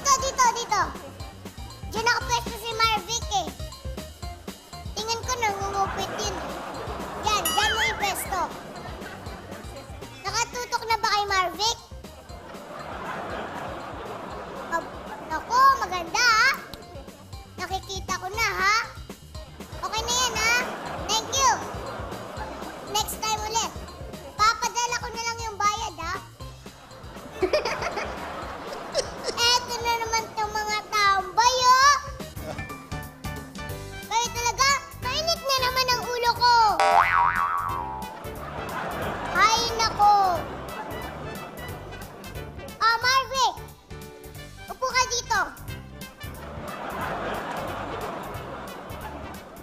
Dito. Diyan nakapwesto si Marvic eh. Tingnan ko nangungupit yun. Diyan mo ipwesto. Nakatutok na ba kay Marvic? Naku, maganda ha. Nakikita ko na ha. Okay na yan ha. Thank you. Next time ulit. Papadala ko na lang yung bayad ha. Eto na naman itong mga tambay oh. Kayo talaga, mainit na naman ang ulo ko. Hay nako. Marvic. Upo ka dito.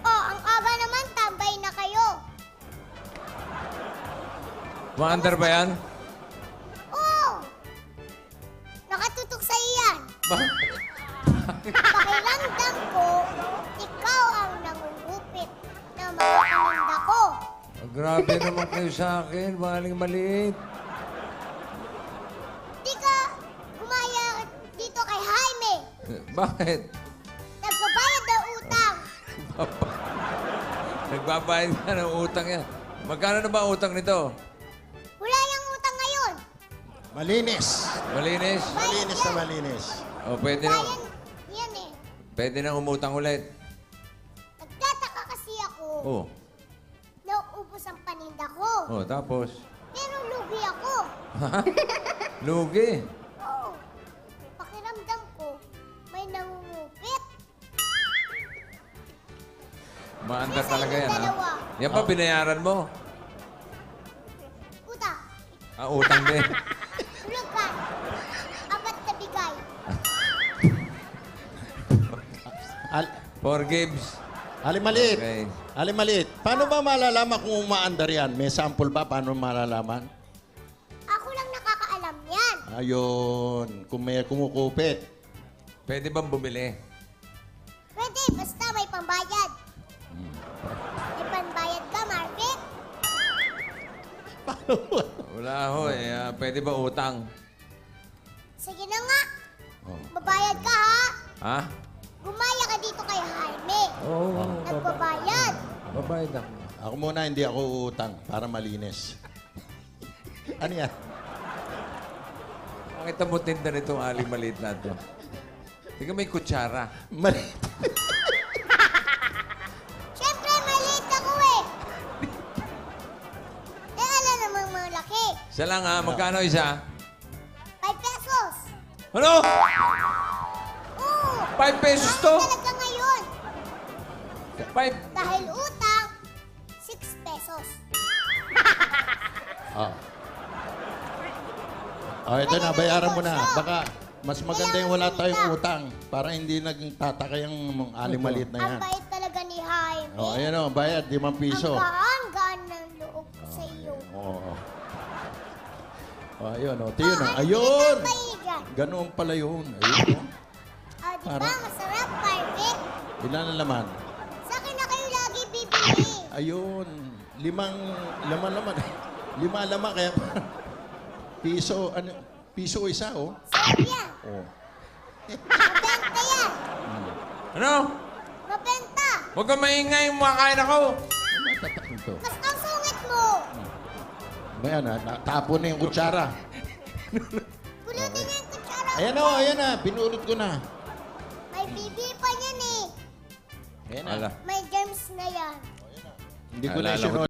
Ang aga naman, tambay na kayo. Maandar ba yan? Nakatutok sa iyan. Bakit? Pakiramdam ko, ikaw ang nangungupit na mga paninda ko. Grabe naman kayo sa akin, maling maliit. Di ka gumaya dito kay Jaime. Bakit? Nagbabayad ng utang. Nagbabayad ka ng utang yan. Magkano na ba utang nito? Wala yung utang ngayon. Malinis. Malinis? Malinis na malinis. O, pwede na, Bayan yan eh. pwede na umutang ulit. Nagtataka kasi ako. Oh. Nauubos ang paninda ko. Oh, tapos? Pero lugi ako. Lugi. Oo. Pakiramdam ko, may nangungupit. Maandar Kasi talaga yan, ha? dalawa. Yan pa, binayaran mo? Utang. Utang din. Tulog ka. Apat na bigay. Forgives. Alimaliit. Okay. Alimaliit. Paano ba malalaman kung umaandar yan? May sample ba? Paano malalaman? Ako lang nakakaalam yan. Ayun. Kung may kumukupit. Pwede bang bumili? Pwede, basta may pambayad. May pambayad ka, Marvic? Wala ho eh. Pwede ba utang? Sige na nga. Oh. Babayad ka, ha? Ha? Gumaya ka dito kay Jaime. Oo. Nagbabayad. Babayad ako. Ako muna, hindi ako utang para malinis. Ano yan? Pakita mo tinda nitong aling maliit na ito. Tingnan may kutsara. Maliit. Siyempre, maliit ako eh. Alam namang malaki. Isa lang ha. Magkano isa? 5 pesos. Ano? Oo. 5 pesos to? Mahal talaga ngayon. 5? Dahil utang, 6 pesos. Oh. Oh, ito na. Bayaran mo na. Baka mas maganda yung wala tayong utang para hindi naging tataka yung alimaliit na yan. Ang bait talaga ni Jaime. Oh, ayan o. Bayad. 5 piso. Ang gaan ng loob ko sa iyo. Oo. Oh, ayun o. Tiyo na. Ayun! Ano dyan? Ganoon pala yun. Ayun o. Di ba? Parang- Masarap, Marvic. Ilan ang laman? Sa akin na kayo lagi bibili. Ayun. 5 laman. 5 laman kaya piso, ano, piso isa oh. Sarap yan. Oh. Mabenta yan. Ano? Mabenta. Huwag kang maingay. Makain ako. Matatak nito. Mas ang sungit mo. Ayan na, natapon na yung kutsara. Pulutin na yung kutsara. Ayan na, pinulot ko na. May bibi pa yan eh. Ayan na. Ala. May germs na yan. Hindi ko na Alala ko sinunod.